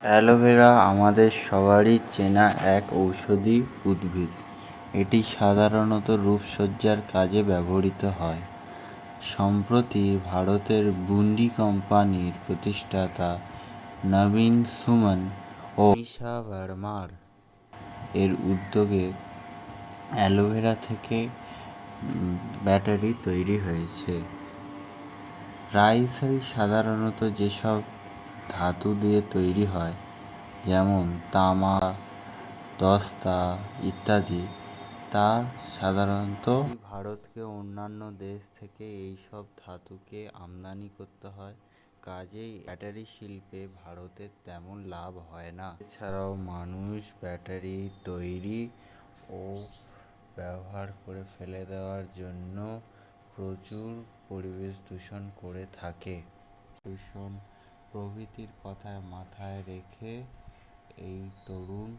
Aloe vera আমাদের সবারই চেনা এক ঔষধি উদ্ভিদ। এটি সাধারণত রূপসজ্জার কাজে ব্যবহৃত হয়। সম্প্রতি ভারতের বুন্ডি কোম্পানির প্রতিষ্ঠাতা নবীন সুমন ও মনীষা ভার্মার এর উদ্যোগে অ্যালোভেরা থেকে ব্যাটারি তৈরি হয়েছে। রাইসেল সাধারণত যেসব ধাতু দিয়ে তৈরি হয়, যেমন তামা, দস্তা ইত্যাদি, তা সাধারণত ভারতকে অন্যান্য দেশ থেকে এইসব ধাতুকে আমদানি করতে হয়। কাজেই ব্যাটারি শিল্পে ভারতের তেমন লাভ হয় না। এছাড়াও মানুষ ব্যাটারি তৈরি ও ব্যবহার করে ফেলে দেওয়ার জন্য প্রচুর পরিবেশ দূষণ করে থাকে। দূষণ প্রভৃতির কথা মাথায় রেখে এই তরুণ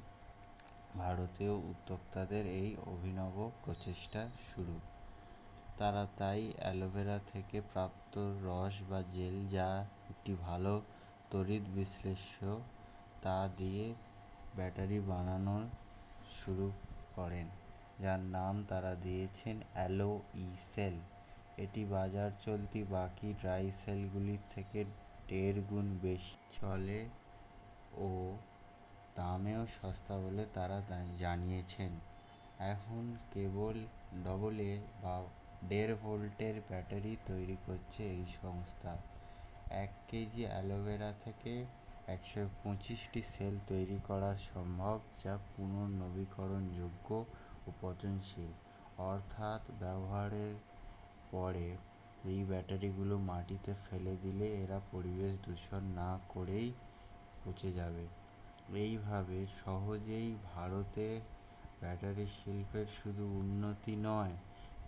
ভারতীয় উদ্যোক্তাদের এই অভিনব প্রচেষ্টা শুরু। তারা তাই অ্যালোভেরা থেকে প্রাপ্ত রস বা জেল, যা একটি ভালো তড়িৎ বিশ্লেষ্য, তা দিয়ে ব্যাটারি বানানো শুরু করেন, যার নাম তারা দিয়েছেন অ্যালো-ই-সেল। এটি বাজার চলতি বাকি ড্রাই সেলগুলির থেকে 1.5 গুণ বেশি চলে ও দামেও সস্তা বলে তারা জানিয়েছেন। এখন কেবল AA বা 1.5 ভোল্টের ব্যাটারি তৈরি করছে এই সংস্থা। 1 কেজি অ্যালোভেরা থেকে 125টি সেল তৈরি করা সম্ভব, যা পুনর্নবীকরণযোগ্য ও পচনশীল, অর্থাৎ ব্যবহারের পরে এই ব্যাটারিগুলো মাটিতে ফেলে দিলে এরা পরিবেশ দূষণ না করেই পচে যাবে। এইভাবে সহজেই ভারতে ব্যাটারি শিল্পের শুধু উন্নতি নয়,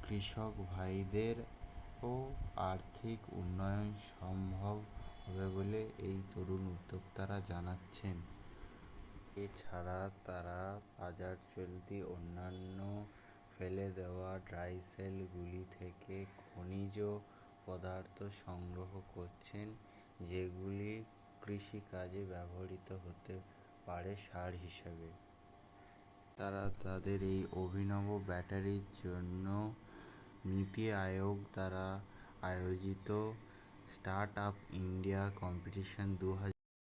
কৃষক ভাইদেরও আর্থিক উন্নয়ন সম্ভব হবে বলে এই তরুণ উদ্যোক্তারা জানাচ্ছেন। এছাড়া তারা বাজার চলতি অন্যান্য ফেলে দেওয়া ড্রাই সেলগুলি থেকে খনিজ পদার্থ সংগ্রহ করছেন, যেগুলি কৃষিকাজে ব্যবহৃত হতে পারে সার হিসেবে। তারা তাদের এই অভিনব ব্যাটারির জন্য নীতি আয়োগ দ্বারা আয়োজিত স্টার্ট আপ ইন্ডিয়া কম্পিটিশন